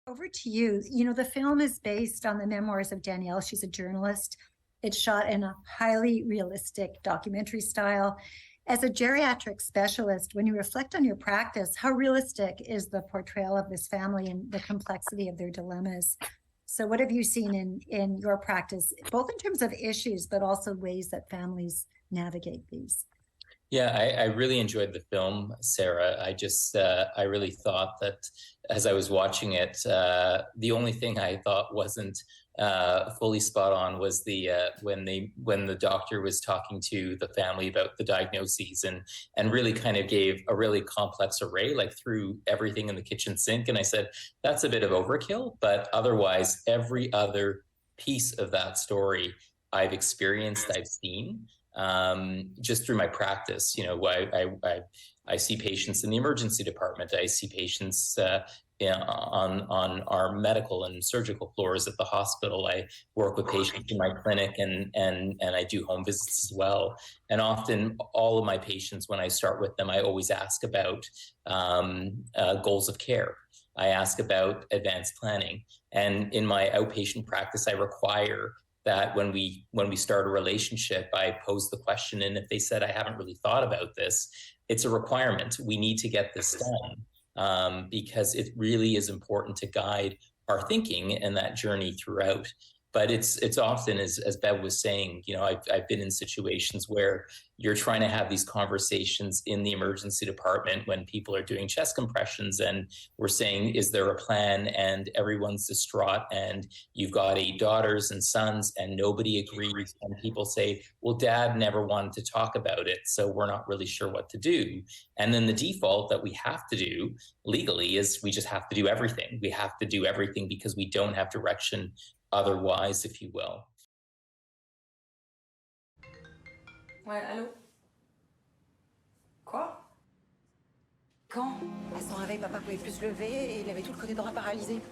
Over to you. You know, the film is based on the memoirs of Danielle. She's a journalist. It's shot in a highly realistic documentary style. As a geriatric specialist, when you reflect on your practice, how realistic is the portrayal of this family and the complexity of their dilemmas? So what have you seen in your practice, both in terms of issues, but also ways that families navigate these? Yeah, I really enjoyed the film, Sarah. I really thought that as I was watching it, the only thing I thought wasn't fully spot on was when the doctor was talking to the family about the diagnoses and really kind of gave a really complex array, like threw everything in the kitchen sink. And I said, that's a bit of overkill, but otherwise, every other piece of that story I've experienced, I've seen. Just through my practice, you know, I see patients in the emergency department. I see patients on our medical and surgical floors at the hospital. I work with patients in my clinic, and I do home visits as well. And often, all of my patients, when I start with them, I always ask about goals of care. I ask about advanced planning, and in my outpatient practice, I require that when we start a relationship, I pose the question, and if they said, I haven't really thought about this, it's a requirement. We need to get this done because it really is important to guide our thinking and that journey throughout. But it's often, as Bev was saying, you know, I've been in situations where you're trying to have these conversations in the emergency department when people are doing chest compressions, and we're saying, is there a plan? And everyone's distraught, and you've got 8 daughters and sons, and nobody agrees. And people say, well, Dad never wanted to talk about it, so we're not really sure what to do. And then the default that we have to do legally is we just have to do everything. We have to do everything because we don't have direction otherwise, if you will. Ouais, allô? Quoi? Quand? À son réveil, papa pouvait plus se lever et il avait tout le côté droit paralysé.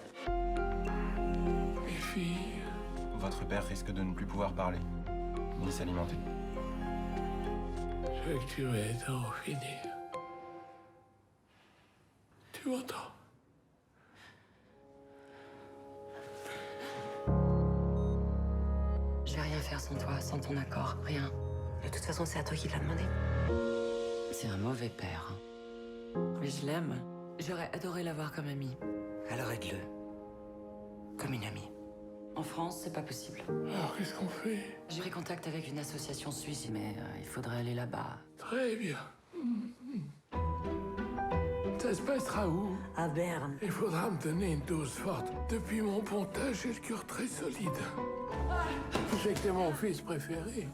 Mes filles. Votre père risque de ne plus pouvoir parler, ni s'alimenter. Je veux que tu m'aides à en finir. Tu m'entends? Je vais rien faire sans toi, sans ton accord, rien. De toute façon, c'est à toi qui l'a demandé. C'est un mauvais père. Mais je l'aime. J'aurais adoré l'avoir comme ami. Alors aide-le. Comme une amie. En France, c'est pas possible. Alors, qu'est-ce qu'on fait? J'ai pris contact avec une association suisse, mais il faudrait aller là-bas. Très bien. Ça se passera où? À Berne. Il faudra me donner une dose forte. Depuis mon pontage, j'ai le cœur très solide. Je sais que t'es mon fils préféré.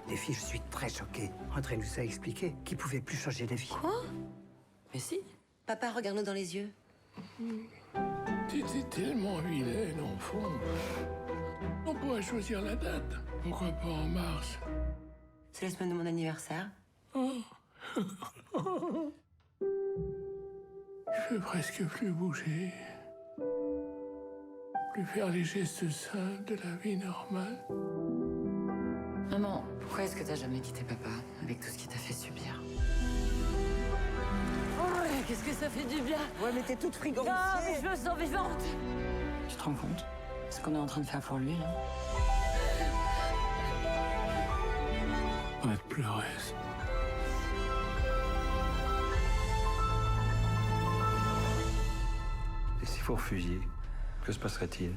Les filles, je suis très choquée. André nous a expliqué qu'il pouvait plus changer d'avis. Quoi? Mais si. Papa, regarde-nous dans les yeux. T'étais tellement vilaine, en fond. On pourrait choisir la date. Pourquoi pas en mars? C'est la semaine de mon anniversaire. Oh. Je peux presque plus bouger. Plus faire les gestes simples de la vie normale. Maman, pourquoi est-ce que t'as jamais quitté papa avec tout ce qu'il t'a fait subir? Oh, qu'est-ce que ça fait du bien! Ouais, mais t'es toute frigorifiée. Non, mais je me sens vivante! Tu te rends compte? Ce qu'on est en train de faire pour lui, là? Arrête de pleurer. Et si vous refusiez, que se passerait-il?